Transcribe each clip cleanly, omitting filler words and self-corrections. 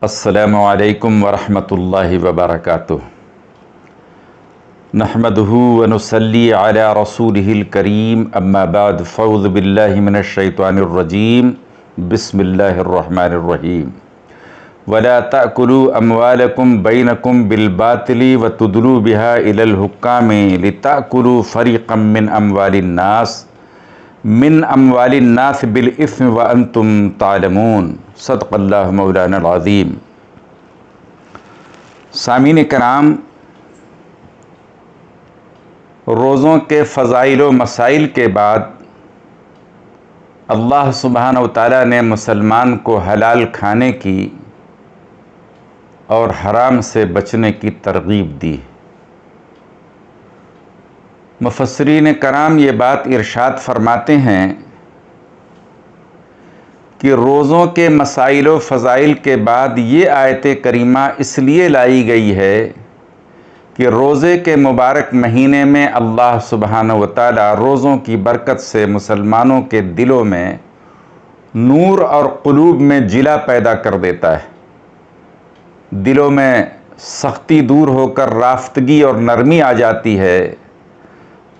السلام علیکم ورحمۃ اللہ وبرکاتہ۔ نحمدہ ونصلی علی رسولہ الکریم، اما بعد فاعوذ باللہ من الشیطان الرجیم، بسم اللہ الرحمن الرحیم۔ ولا تأکلوا اموالکم بینکم بالباطل وتدلوا بها الی الحکام لتأکلوا فریقا من اموال الناس بالاثم وانتم تعلمون۔ صدق اللہ مولانا العظیم۔ سامعین کرام، روزوں کے فضائل و مسائل کے بعد اللہ سبحانہ و تعالیٰ نے مسلمان کو حلال کھانے کی اور حرام سے بچنے کی ترغیب دی۔ مفسرین کرام یہ بات ارشاد فرماتے ہیں کہ روزوں کے مسائل و فضائل کے بعد یہ آیت کریمہ اس لیے لائی گئی ہے کہ روزے کے مبارک مہینے میں اللہ سبحانہ و تعالیٰ روزوں کی برکت سے مسلمانوں کے دلوں میں نور اور قلوب میں جلا پیدا کر دیتا ہے۔ دلوں میں سختی دور ہو کر رافتگی اور نرمی آ جاتی ہے،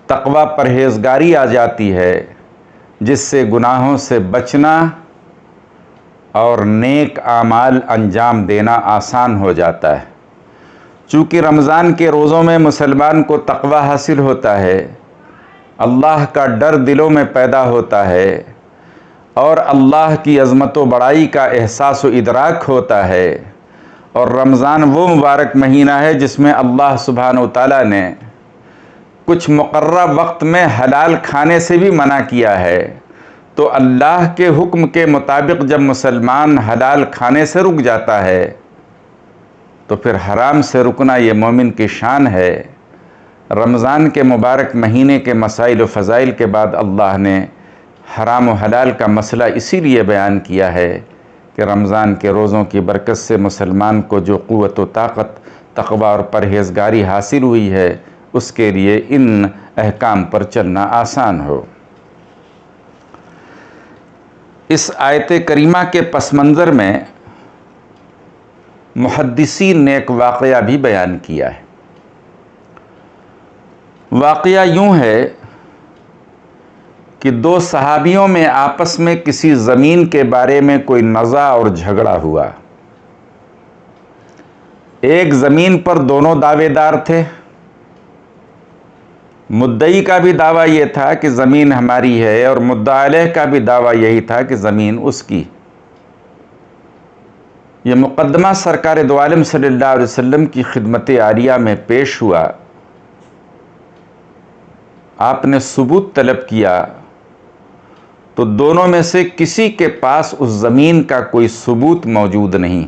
تقوی پرہیزگاری آ جاتی ہے، جس سے گناہوں سے بچنا اور نیک اعمال انجام دینا آسان ہو جاتا ہے۔ چونکہ رمضان کے روزوں میں مسلمان کو تقوی حاصل ہوتا ہے، اللہ کا ڈر دلوں میں پیدا ہوتا ہے اور اللہ کی عظمت و بڑائی کا احساس و ادراک ہوتا ہے۔ اور رمضان وہ مبارک مہینہ ہے جس میں اللہ سبحانہ و تعالیٰ نے کچھ مقررہ وقت میں حلال کھانے سے بھی منع کیا ہے۔ تو اللہ کے حکم کے مطابق جب مسلمان حلال کھانے سے رک جاتا ہے تو پھر حرام سے رکنا یہ مومن کی شان ہے۔ رمضان کے مبارک مہینے کے مسائل و فضائل کے بعد اللہ نے حرام و حلال کا مسئلہ اسی لیے بیان کیا ہے کہ رمضان کے روزوں کی برکت سے مسلمان کو جو قوت و طاقت، تقوی اور پرہیزگاری حاصل ہوئی ہے، اس کے لیے ان احکام پر چلنا آسان ہو۔ اس آیت کریمہ کے پس منظر میں محدثین نے ایک واقعہ بھی بیان کیا ہے۔ واقعہ یوں ہے کہ دو صحابیوں میں آپس میں کسی زمین کے بارے میں کوئی نزاع اور جھگڑا ہوا۔ ایک زمین پر دونوں دعوے دار تھے۔ مدعی کا بھی دعویٰ یہ تھا کہ زمین ہماری ہے اور مدعا علیہ کا بھی دعویٰ یہی تھا کہ زمین اس کی۔ یہ مقدمہ سرکار دو عالم صلی اللہ علیہ وسلم کی خدمت عالیہ میں پیش ہوا۔ آپ نے ثبوت طلب کیا تو دونوں میں سے کسی کے پاس اس زمین کا کوئی ثبوت موجود نہیں۔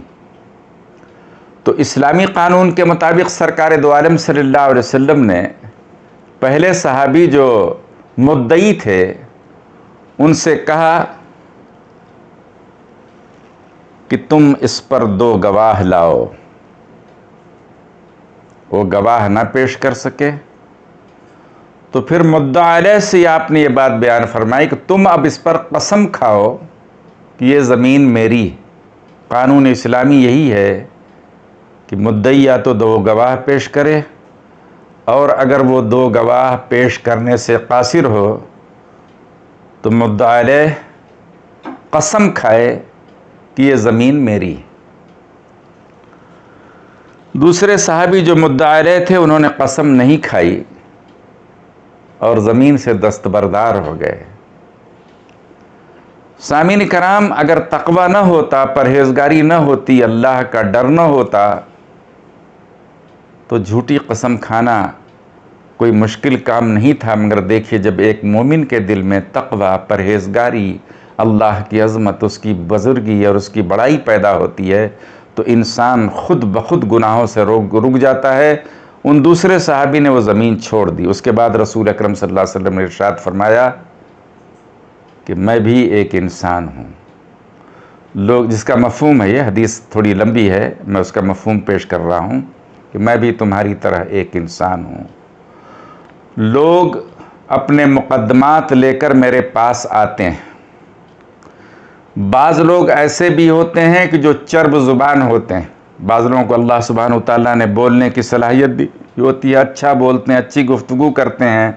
تو اسلامی قانون کے مطابق سرکار دو عالم صلی اللہ علیہ وسلم نے پہلے صحابی جو مدعی تھے ان سے کہا کہ تم اس پر دو گواہ لاؤ۔ وہ گواہ نہ پیش کر سکے تو پھر مدعا علیہ سے آپ نے یہ بات بیان فرمائی کہ تم اب اس پر قسم کھاؤ کہ یہ زمین میری۔ قانون اسلامی یہی ہے کہ مدعی یا تو دو گواہ پیش کرے، اور اگر وہ دو گواہ پیش کرنے سے قاصر ہو تو مدعا علیہ قسم کھائے کہ یہ زمین میری۔ دوسرے صحابی جو مدعا علیہ تھے انہوں نے قسم نہیں کھائی اور زمین سے دستبردار ہو گئے۔ سامعین کرام، اگر تقوی نہ ہوتا، پرہیزگاری نہ ہوتی، اللہ کا ڈر نہ ہوتا تو جھوٹی قسم کھانا کوئی مشکل کام نہیں تھا۔ مگر دیکھیے، جب ایک مومن کے دل میں تقوی، پرہیزگاری، اللہ کی عظمت، اس کی بزرگی اور اس کی بڑائی پیدا ہوتی ہے تو انسان خود بخود گناہوں سے رک جاتا ہے۔ ان دوسرے صحابی نے وہ زمین چھوڑ دی۔ اس کے بعد رسول اکرم صلی اللہ علیہ وسلم نے ارشاد فرمایا کہ میں بھی ایک انسان ہوں۔ لوگ، جس کا مفہوم ہے، یہ حدیث تھوڑی لمبی ہے، میں اس کا مفہوم پیش کر رہا ہوں کہ میں بھی تمہاری طرح ایک انسان ہوں۔ لوگ اپنے مقدمات لے کر میرے پاس آتے ہیں، بعض لوگ ایسے بھی ہوتے ہیں کہ جو چرب زبان ہوتے ہیں. بعض لوگوں کو اللہ سبحانہ و تعالیٰ نے بولنے کی صلاحیت دی ہوتی ہے، اچھا بولتے ہیں، اچھی گفتگو کرتے ہیں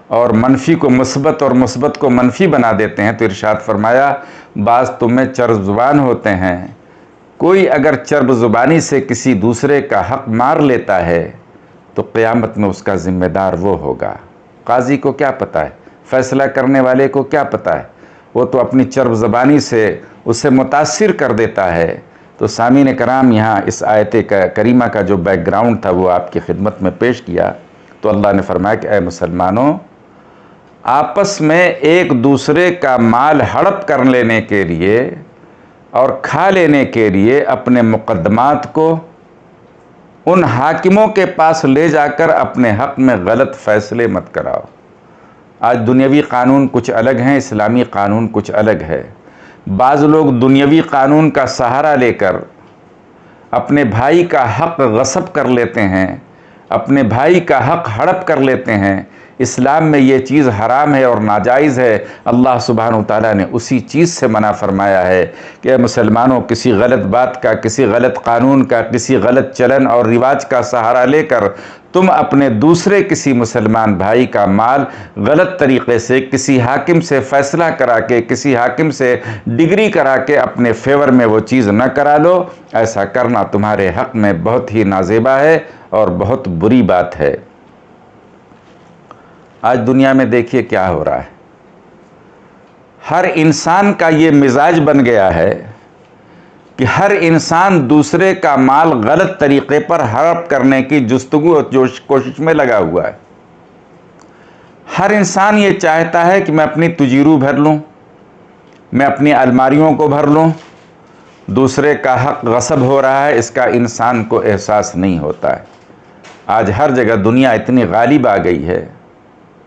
اور منفی کو مثبت اور مثبت کو منفی بنا دیتے ہیں. تو ارشاد فرمایا بعض تمہیں چرب زبان ہوتے ہیں. کوئی اگر چرب زبانی سے کسی دوسرے کا حق مار لیتا ہے تو قیامت میں اس کا ذمہ دار وہ ہوگا. قاضی کو کیا پتہ ہے، فیصلہ کرنے والے کو کیا پتہ ہے، وہ تو اپنی چرب زبانی سے اسے متاثر کر دیتا ہے. تو سامعین کرام، یہاں اس آیت کریمہ کا جو بیک گراؤنڈ تھا وہ آپ کی خدمت میں پیش کیا. تو اللہ نے فرمایا کہ اے مسلمانوں، آپس میں ایک دوسرے کا مال ہڑپ کر لینے کے لیے اور کھا لینے کے لیے اپنے مقدمات کو ان حاکموں کے پاس لے جا کر اپنے حق میں غلط فیصلے مت کراؤ. آج دنیاوی قانون کچھ الگ ہیں، اسلامی قانون کچھ الگ ہے. بعض لوگ دنیاوی قانون کا سہارا لے کر اپنے بھائی کا حق غصب کر لیتے ہیں، اپنے بھائی کا حق ہڑپ کر لیتے ہیں. اسلام میں یہ چیز حرام ہے اور ناجائز ہے. اللہ سبحانہ و تعالیٰ نے اسی چیز سے منع فرمایا ہے کہ اے مسلمانوں، کسی غلط بات کا، کسی غلط قانون کا، کسی غلط چلن اور رواج کا سہارا لے کر تم اپنے دوسرے کسی مسلمان بھائی کا مال غلط طریقے سے کسی حاکم سے فیصلہ کرا کے، کسی حاکم سے ڈگری کرا کے اپنے فیور میں وہ چیز نہ کرا لو. ایسا کرنا تمہارے حق میں بہت ہی نازیبا ہے اور بہت بری بات ہے. آج دنیا میں دیکھیے کیا ہو رہا ہے. ہر انسان کا یہ مزاج بن گیا ہے کہ ہر انسان دوسرے کا مال غلط طریقے پر ہڑپ کرنے کی جستجو اور کوشش میں لگا ہوا ہے. ہر انسان یہ چاہتا ہے کہ میں اپنی تجیرو بھر لوں، میں اپنی الماریوں کو بھر لوں. دوسرے کا حق غصب ہو رہا ہے، اس کا انسان کو احساس نہیں ہوتا ہے. آج ہر جگہ دنیا اتنی غالب آ گئی ہے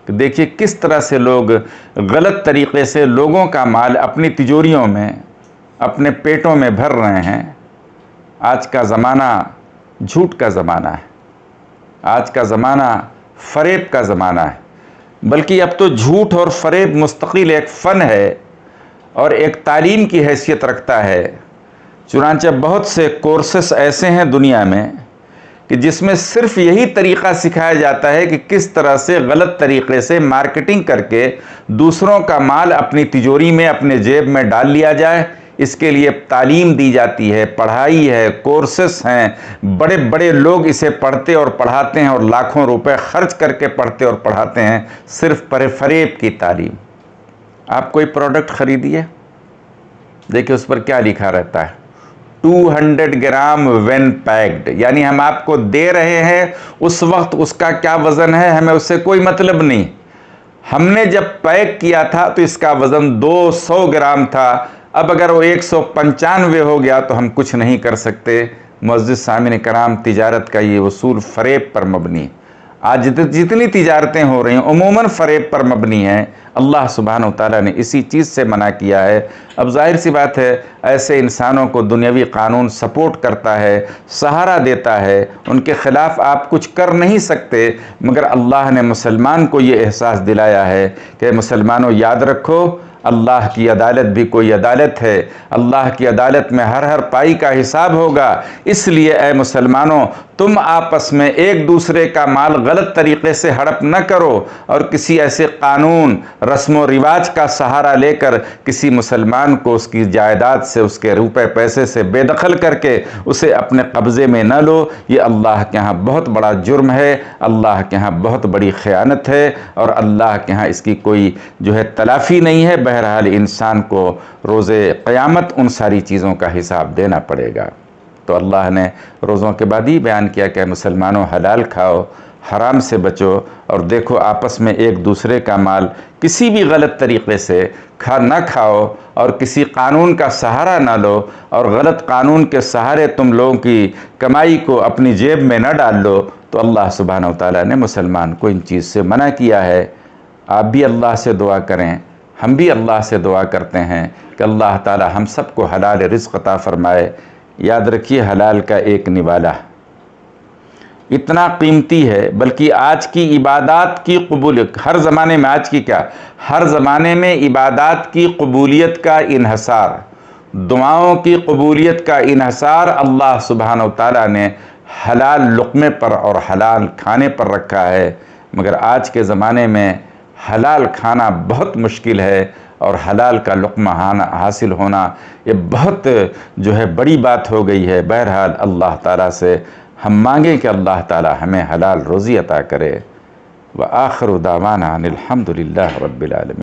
کہ دیکھیے کس طرح سے لوگ غلط طریقے سے لوگوں کا مال اپنی تجوریوں میں، اپنے پیٹوں میں بھر رہے ہیں. آج کا زمانہ جھوٹ کا زمانہ ہے، آج کا زمانہ فریب کا زمانہ ہے. بلکہ اب تو جھوٹ اور فریب مستقل ایک فن ہے اور ایک تعلیم کی حیثیت رکھتا ہے. چنانچہ بہت سے کورسز ایسے ہیں دنیا میں کہ جس میں صرف یہی طریقہ سکھایا جاتا ہے کہ کس طرح سے غلط طریقے سے مارکیٹنگ کر کے دوسروں کا مال اپنی تجوری میں، اپنے جیب میں ڈال لیا جائے. اس کے لیے تعلیم دی جاتی ہے، پڑھائی ہے، کورسز ہیں. بڑے بڑے لوگ اسے پڑھتے اور پڑھاتے ہیں اور لاکھوں روپے خرچ کر کے پڑھتے اور پڑھاتے ہیں صرف فریب کی تعلیم. آپ کوئی پروڈکٹ خریدیے، دیکھیں اس پر کیا لکھا رہتا ہے، 200 گرام وین پیکڈ. یعنی ہم آپ کو دے رہے ہیں، اس وقت اس کا کیا وزن ہے ہمیں اس سے کوئی مطلب نہیں. ہم نے جب پیک کیا تھا تو اس کا وزن 200 گرام تھا. اب اگر وہ 195 ہو گیا تو ہم کچھ نہیں کر سکتے. معزز سامعین کرام، تجارت کا یہ اصول فریب پر مبنی ہے. آج جتنی تجارتیں ہو رہی ہیں عموماً فریب پر مبنی ہیں. اللہ سبحانہ و تعالیٰ نے اسی چیز سے منع کیا ہے. اب ظاہر سی بات ہے ایسے انسانوں کو دنیاوی قانون سپورٹ کرتا ہے، سہارا دیتا ہے. ان کے خلاف آپ کچھ کر نہیں سکتے، مگر اللہ نے مسلمان کو یہ احساس دلایا ہے کہ مسلمانوں یاد رکھو، اللہ کی عدالت بھی کوئی عدالت ہے. اللہ کی عدالت میں ہر پائی کا حساب ہوگا. اس لیے اے مسلمانوں، تم آپس میں ایک دوسرے کا مال غلط طریقے سے ہڑپ نہ کرو اور کسی ایسے قانون، رسم و رواج کا سہارا لے کر کسی مسلمان کو اس کی جائیداد سے، اس کے روپے پیسے سے بے دخل کر کے اسے اپنے قبضے میں نہ لو. یہ اللہ کے ہاں بہت بڑا جرم ہے، اللہ کے ہاں بہت بڑی خیانت ہے اور اللہ کے ہاں اس کی کوئی تلافی نہیں ہے. بہرحال انسان کو روز قیامت ان ساری چیزوں کا حساب دینا پڑے گا. تو اللہ نے روزوں کے بعد ہی بیان کیا کہ مسلمانوں حلال کھاؤ، حرام سے بچو اور دیکھو آپس میں ایک دوسرے کا مال کسی بھی غلط طریقے سے نہ کھاؤ اور کسی قانون کا سہارا نہ لو اور غلط قانون کے سہارے تم لوگوں کی کمائی کو اپنی جیب میں نہ ڈال لو. تو اللہ سبحانہ و تعالیٰ نے مسلمان کو ان چیز سے منع کیا ہے. آپ بھی اللہ سے دعا کریں، ہم بھی اللہ سے دعا کرتے ہیں کہ اللہ تعالی ہم سب کو حلال رزق عطا فرمائے. یاد رکھیے حلال کا ایک نوالا، اتنا قیمتی ہے، بلکہ آج کی عبادات کی قبولیت ہر زمانے میں، آج کی کیا، ہر زمانے میں عبادات کی قبولیت کا انحصار، دعاؤں کی قبولیت کا انحصار اللہ سبحانہ وتعالیٰ نے حلال لقمے پر اور حلال کھانے پر رکھا ہے۔ مگر آج کے زمانے میں حلال کھانا بہت مشکل ہے، اور حلال کا لقمہ حاصل ہونا یہ بہت بڑی بات ہو گئی ہے۔ بہرحال اللہ تعالیٰ سے ہم مانگیں کہ اللہ تعالیٰ ہمیں حلال روزی عطا کرے۔ وآخر دعوانا ان الحمد للہ رب العالمین۔